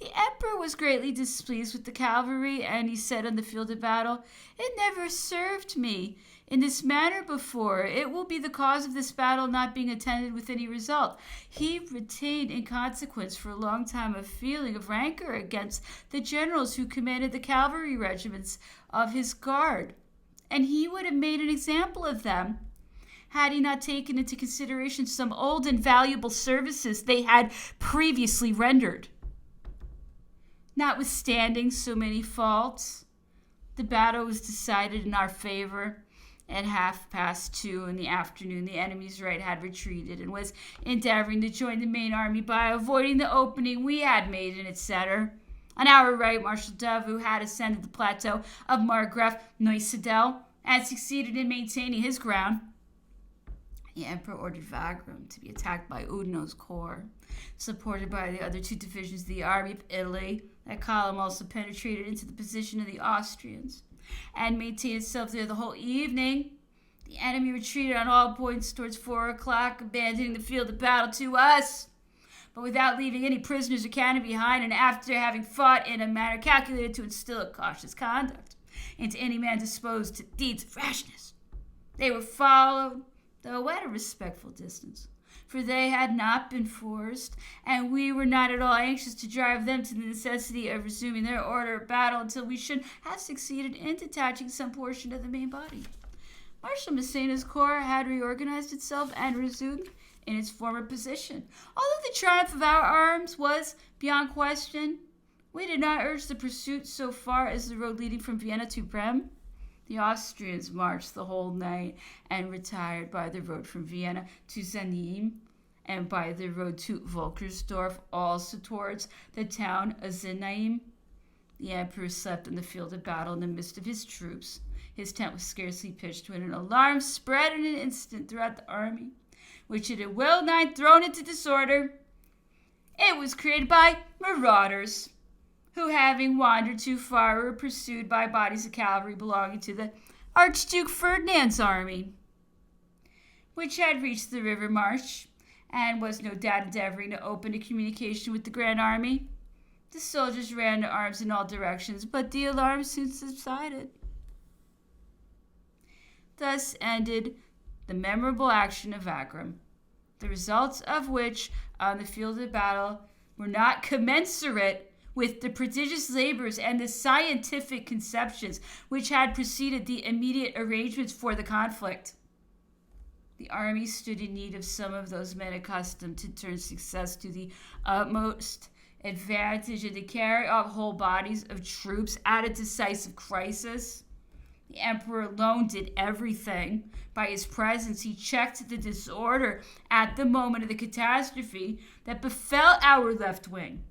The emperor was greatly displeased with the cavalry, and he said on the field of battle, "It never served me in this manner before. It will be the cause of this battle not being attended with any result." He retained in consequence for a long time a feeling of rancor against the generals who commanded the cavalry regiments of his guard, and he would have made an example of them had he not taken into consideration some old and valuable services they had previously rendered. Notwithstanding so many faults, the battle was decided in our favor. At 2:30 in the afternoon, the enemy's right had retreated and was endeavoring to join the main army by avoiding the opening we had made in its center. On our right, Marshal Davout had ascended the plateau of Margraf Neusiedl and succeeded in maintaining his ground. The emperor ordered Wagram to be attacked by Oudinot's corps, supported by the other 2 divisions of the army of Italy. That column also penetrated into the position of the Austrians and maintained itself there the whole evening. The enemy retreated on all points towards 4 o'clock, abandoning the field of battle to us, but without leaving any prisoners or cannon behind, and after having fought in a manner calculated to instill a cautious conduct into any man disposed to deeds of rashness. They were followed, though at a respectful distance, for they had not been forced, and we were not at all anxious to drive them to the necessity of resuming their order of battle until we should have succeeded in detaching some portion of the main body. Marshal Massena's corps had reorganized itself and resumed in its former position. Although the triumph of our arms was beyond question, we did not urge the pursuit so far as the road leading from Vienna to Brem. The Austrians marched the whole night and retired by the road from Vienna to Zanim and by the road to Volkersdorf, also towards the town of Zenaim. The emperor slept in the field of battle in the midst of his troops. His tent was scarcely pitched when an alarm spread in an instant throughout the army, which it had well nigh thrown into disorder. It was created by marauders, who, having wandered too far, were pursued by bodies of cavalry belonging to the Archduke Ferdinand's army, which had reached the river Marsh, and was no doubt endeavoring to open a communication with the Grand Army. The soldiers ran to arms in all directions, but the alarm soon subsided. Thus ended the memorable action of Wagram, the results of which on the field of battle were not commensurate with the prodigious labors and the scientific conceptions which had preceded the immediate arrangements for the conflict. The army stood in need of some of those men accustomed to turn success to the utmost advantage and to carry off whole bodies of troops at a decisive crisis. The emperor alone did everything. By his presence, he checked the disorder at the moment of the catastrophe that befell our left wing.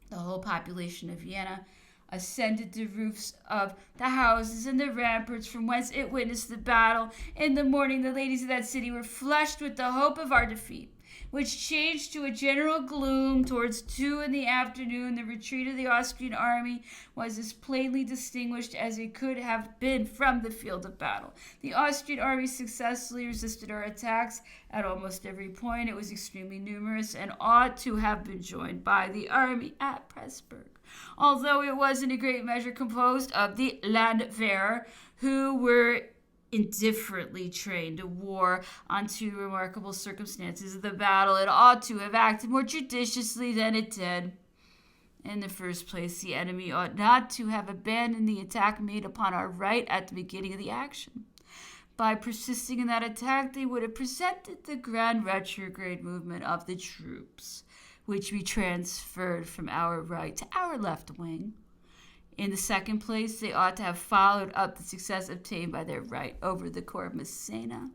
The whole population of Vienna ascended the roofs of the houses and the ramparts from whence it witnessed the battle. In the morning, the ladies of that city were flushed with the hope of our defeat, which changed to a general gloom towards 2 in the afternoon. The retreat of the Austrian army was as plainly distinguished as it could have been from the field of battle. The Austrian army successfully resisted our attacks at almost every point. It was extremely numerous and ought to have been joined by the army at Pressburg, although it was in a great measure composed of the Landwehr, who were indifferently trained to war. On 2 remarkable circumstances of the battle, it ought to have acted more judiciously than it did. In the first place, the enemy ought not to have abandoned the attack made upon our right at the beginning of the action. By persisting in that attack, they would have prevented the grand retrograde movement of the troops, which we transferred from our right to our left wing. In the second place, they ought to have followed up the success obtained by their right over the corps of Massena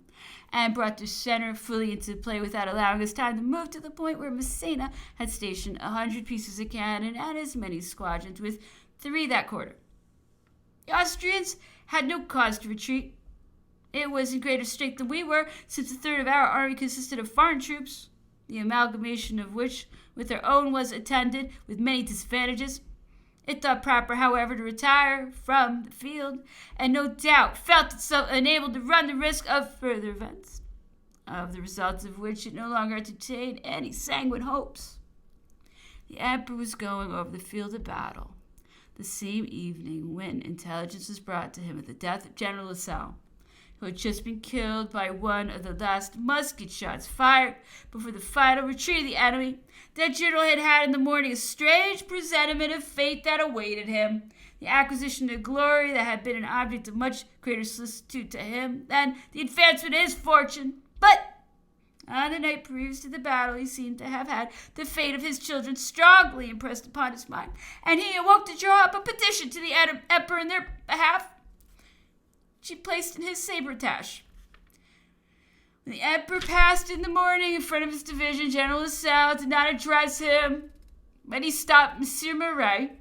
and brought their center fully into play without allowing us time to move to the point where Massena had stationed 100 pieces of cannon and as many squadrons with 3 that quarter. The Austrians had no cause to retreat. It was in greater strength than we were, since a third of our army consisted of foreign troops, the amalgamation of which with their own was attended with many disadvantages. It thought proper, however, to retire from the field, and no doubt felt itself unable to run the risk of further events, of the results of which it no longer entertained any sanguine hopes. The emperor was going over the field of battle the same evening when intelligence was brought to him of the death of General Lassalle, who had just been killed by one of the last musket shots fired before the final retreat of the enemy. That general had had in the morning a strange presentiment of fate that awaited him, the acquisition of glory that had been an object of much greater solicitude to him than the advancement of his fortune. But on the night previous to the battle, he seemed to have had the fate of his children strongly impressed upon his mind, and he awoke to draw up a petition to the emperor in their behalf, which he placed in his sabretache. When the emperor passed in the morning in front of his division, General Lassalle did not address him, but he stopped Monsieur Marais,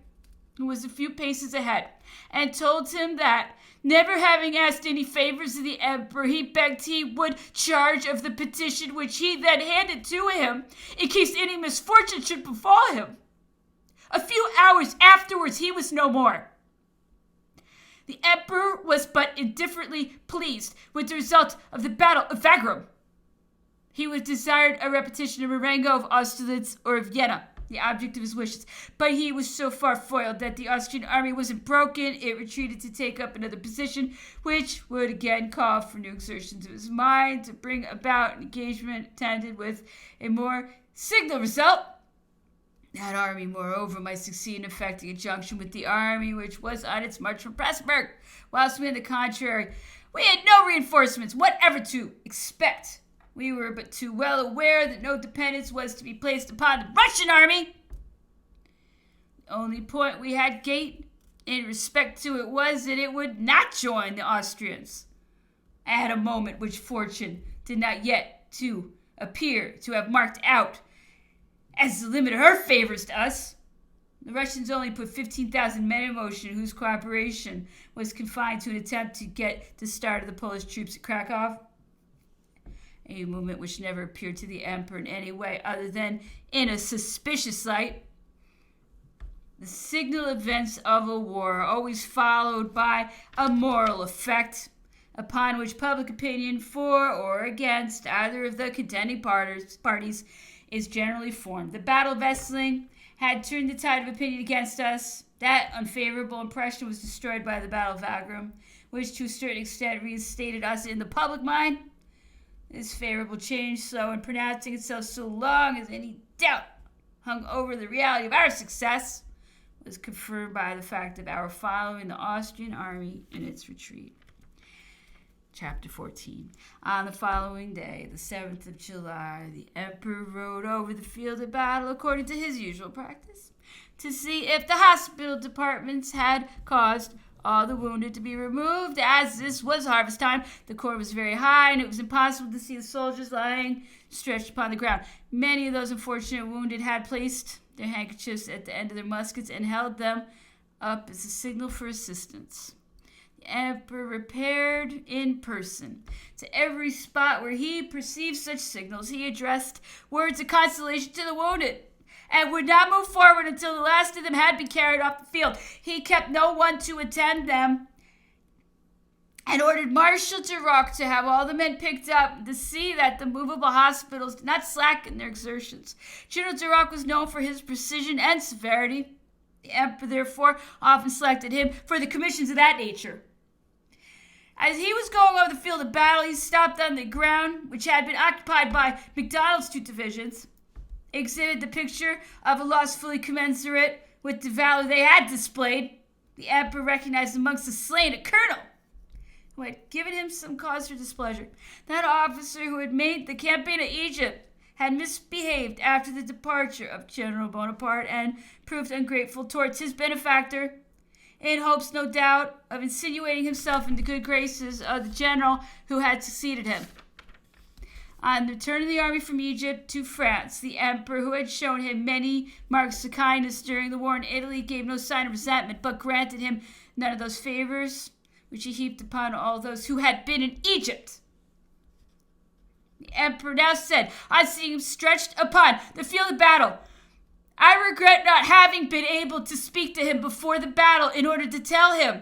who was a few paces ahead, and told him that, never having asked any favors of the emperor, he begged he would charge of the petition which he then handed to him, in case any misfortune should befall him. A few hours afterwards he was no more. The emperor was but indifferently pleased with the result of the battle of Wagram. He would desired a repetition of Marengo, of Austerlitz, or of Jena, the object of his wishes. But he was so far foiled that the Austrian army wasn't broken. It retreated to take up another position, which would again call for new exertions of his mind to bring about an engagement attended with a more signal result. That army, moreover, might succeed in effecting a junction with the army which was on its march from Pressburg, whilst we, on the contrary, we had no reinforcements whatever to expect. We were but too well aware that no dependence was to be placed upon the Russian army. The only point we had gained in respect to it was that it would not join the Austrians at a moment which fortune did not yet to appear to have marked out as the limit of her favors to us. The Russians only put 15,000 men in motion, whose cooperation was confined to an attempt to get the start of the Polish troops at Krakow, a movement which never appeared to the emperor in any way other than in a suspicious light. The signal events of a war are always followed by a moral effect, upon which public opinion for or against either of the contending parties is generally formed. The Battle of Essling had turned the tide of opinion against us. That unfavorable impression was destroyed by the Battle of Wagram, which to a certain extent reinstated us in the public mind. This favorable change, slow in pronouncing itself so long as any doubt hung over the reality of our success, was confirmed by the fact of our following the Austrian army in its retreat. Chapter 14. On the following day, the 7th of July, the emperor rode over the field of battle according to his usual practice, to see if the hospital departments had caused all the wounded to be removed. As this was harvest time, the corn was very high, and it was impossible to see the soldiers lying stretched upon the ground. Many of those unfortunate wounded had placed their handkerchiefs at the end of their muskets and held them up as a signal for assistance. The emperor repaired in person to every spot where he perceived such signals. He addressed words of consolation to the wounded, and would not move forward until the last of them had been carried off the field. He kept no one to attend them, and ordered Marshall Lannes to have all the men picked up to see that the movable hospitals did not slacken their exertions. General Lannes was known for his precision and severity. The emperor, therefore, often selected him for the commissions of that nature. As he was going over the field of battle, he stopped on the ground, which had been occupied by MacDonald's 2 divisions, exhibited the picture of a loss fully commensurate with the valor they had displayed. The emperor recognized amongst the slain a colonel who had given him some cause for displeasure. That officer who had made the campaign of Egypt had misbehaved after the departure of General Bonaparte and proved ungrateful towards his benefactor, in hopes, no doubt, of insinuating himself into good graces of the general who had succeeded him. On the return of the army from Egypt to France, the emperor, who had shown him many marks of kindness during the war in Italy, gave no sign of resentment, but granted him none of those favors which he heaped upon all those who had been in Egypt. The emperor now said, on seeing him stretched upon the field of battle, I regret not having been able to speak to him before the battle in order to tell him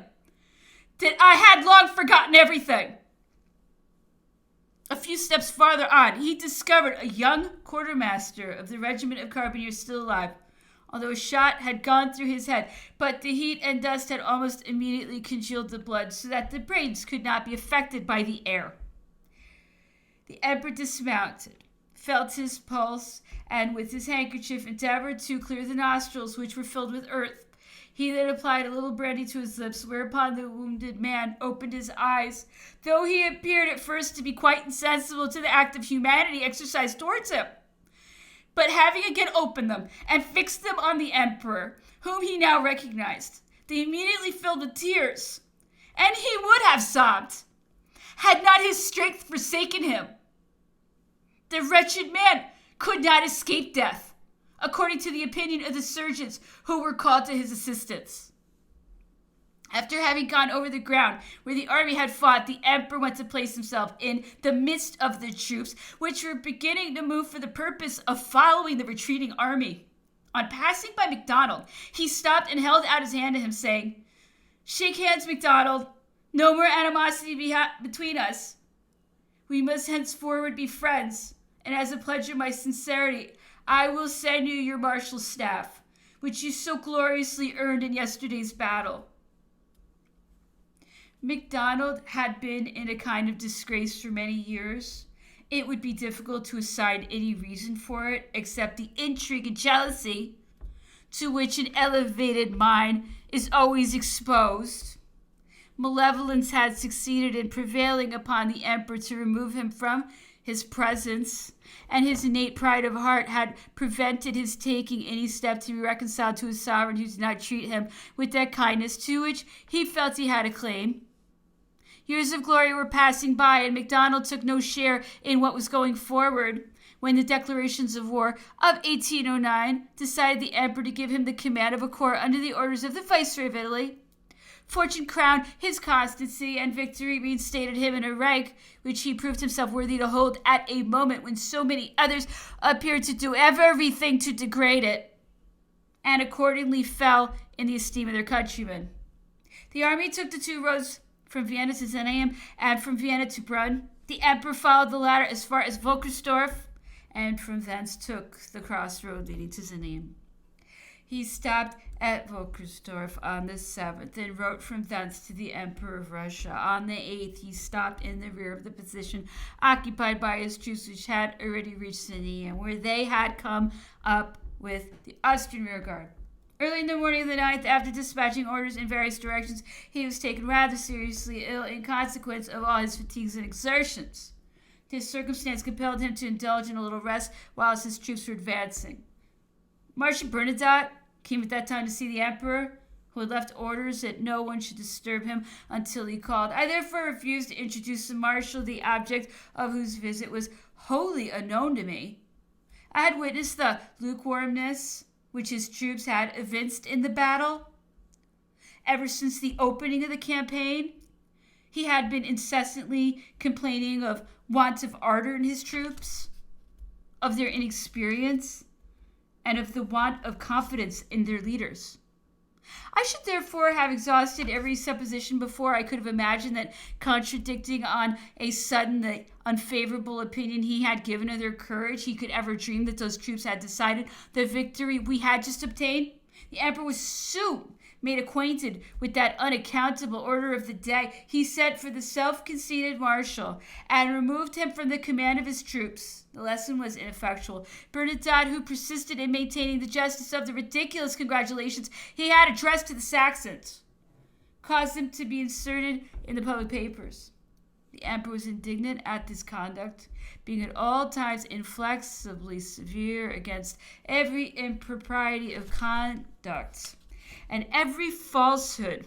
that I had long forgotten everything. A few steps farther on, he discovered a young quartermaster of the regiment of carbineers still alive, although a shot had gone through his head, but the heat and dust had almost immediately congealed the blood so that the brains could not be affected by the air. The emperor dismounted, felt his pulse, and with his handkerchief endeavored to clear the nostrils, which were filled with earth. He then applied a little brandy to his lips, whereupon the wounded man opened his eyes, though he appeared at first to be quite insensible to the act of humanity exercised towards him. But having again opened them and fixed them on the emperor, whom he now recognized, they immediately filled with tears, and he would have sobbed, had not his strength forsaken him. The wretched man could not escape death, according to the opinion of the surgeons who were called to his assistance. After having gone over the ground where the army had fought, the emperor went to place himself in the midst of the troops, which were beginning to move for the purpose of following the retreating army. On passing by MacDonald, he stopped and held out his hand to him, saying, Shake hands, MacDonald. No more animosity between us. We must henceforward be friends, and as a pledge of my sincerity, I will send you your marshal's staff, which you so gloriously earned in yesterday's battle. MacDonald had been in a kind of disgrace for many years. It would be difficult to assign any reason for it except the intrigue and jealousy to which an elevated mind is always exposed. Malevolence had succeeded in prevailing upon the emperor to remove him from his presence, and his innate pride of heart had prevented his taking any step to be reconciled to a sovereign who did not treat him with that kindness to which he felt he had a claim. Years of glory were passing by, and MacDonald took no share in what was going forward, when the declarations of war of 1809 decided the emperor to give him the command of a corps under the orders of the Viceroy of Italy. Fortune crowned his constancy, and victory reinstated him in a rank which he proved himself worthy to hold at a moment when so many others appeared to do everything to degrade it, and accordingly fell in the esteem of their countrymen. The army took the two roads from Vienna to Zenaim and from Vienna to Brunn. The emperor followed the latter as far as Wolkersdorf, and from thence took the crossroad leading to Zenaim. He stopped at Wolkersdorf on the 7th and wrote from thence to the Emperor of Russia. On the 8th, he stopped in the rear of the position occupied by his troops, which had already reached Zenaim, where they had come up with the Austrian rearguard. Early in the morning of the 9th, after dispatching orders in various directions, he was taken rather seriously ill in consequence of all his fatigues and exertions. This circumstance compelled him to indulge in a little rest whilst his troops were advancing. Marshal Bernadotte came at that time to see the emperor, who had left orders that no one should disturb him until he called. I therefore refused to introduce the marshal, the object of whose visit was wholly unknown to me. I had witnessed the lukewarmness which his troops had evinced in the battle. Ever since the opening of the campaign, he had been incessantly complaining of want of ardor in his troops, of their inexperience, and of the want of confidence in their leaders. I should therefore have exhausted every supposition before I could have imagined that, contradicting on a sudden the unfavorable opinion he had given of their courage, he could ever dream that those troops had decided the victory we had just obtained. The emperor was soon made acquainted with that unaccountable order of the day. He sent for the self-conceited marshal and removed him from the command of his troops. The lesson was ineffectual. Bernadotte, who persisted in maintaining the justice of the ridiculous congratulations he had addressed to the Saxons, caused them to be inserted in the public papers. The emperor was indignant at this conduct, being at all times inflexibly severe against every impropriety of conduct and every falsehood,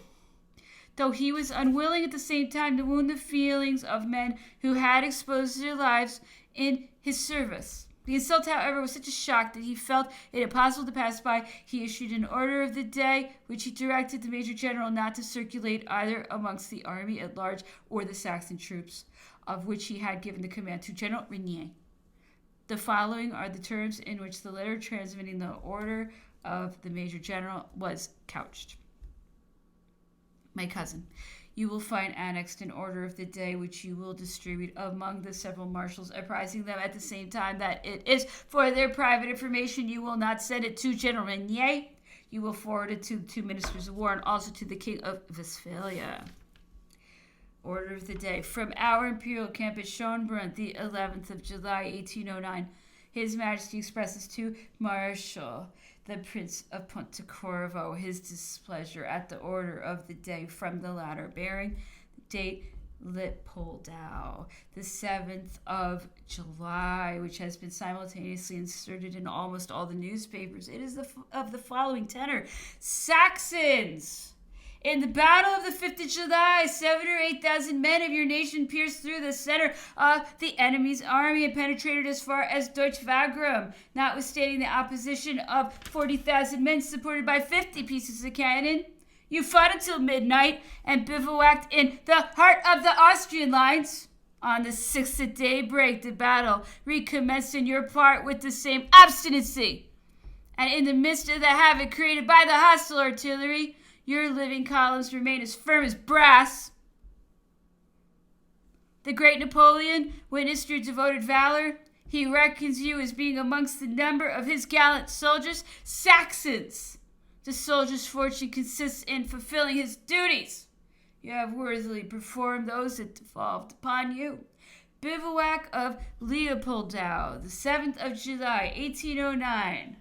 though he was unwilling at the same time to wound the feelings of men who had exposed their lives in his service. The insult, however, was such a shock that he felt it impossible to pass by. He issued an order of the day, which he directed the Major General not to circulate either amongst the army at large or the Saxon troops, of which he had given the command to General Renier. The following are the terms in which the letter transmitting the order of the Major General was couched. My cousin, you will find annexed an order of the day which you will distribute among the several marshals, apprising them at the same time that it is for their private information. You will not send it to General Renier. You will forward it to the 2 ministers of war and also to the King of Westphalia. Order of the day. From our imperial camp at Schönbrunn, the 11th of July, 1809, His Majesty expresses to Marshal the Prince of Pontecorvo his displeasure at the order of the day from the latter, bearing the date Leopoldau, the 7th of July, which has been simultaneously inserted in almost all the newspapers. It is of the following tenor: Saxons! In the battle of the 5th of July, 7,000 or 8,000 men of your nation pierced through the center of the enemy's army and penetrated as far as Deutsch-Wagram. Notwithstanding the opposition of 40,000 men supported by 50 pieces of cannon, you fought until midnight and bivouacked in the heart of the Austrian lines. On the 6th at daybreak, the battle recommenced in your part with the same obstinacy. And in the midst of the havoc created by the hostile artillery, your living columns remain as firm as brass. The great Napoleon witnessed your devoted valor. He reckons you as being amongst the number of his gallant soldiers, Saxons. The soldier's fortune consists in fulfilling his duties. You have worthily performed those that devolved upon you. Bivouac of Leopoldau, the 7th of July, 1809.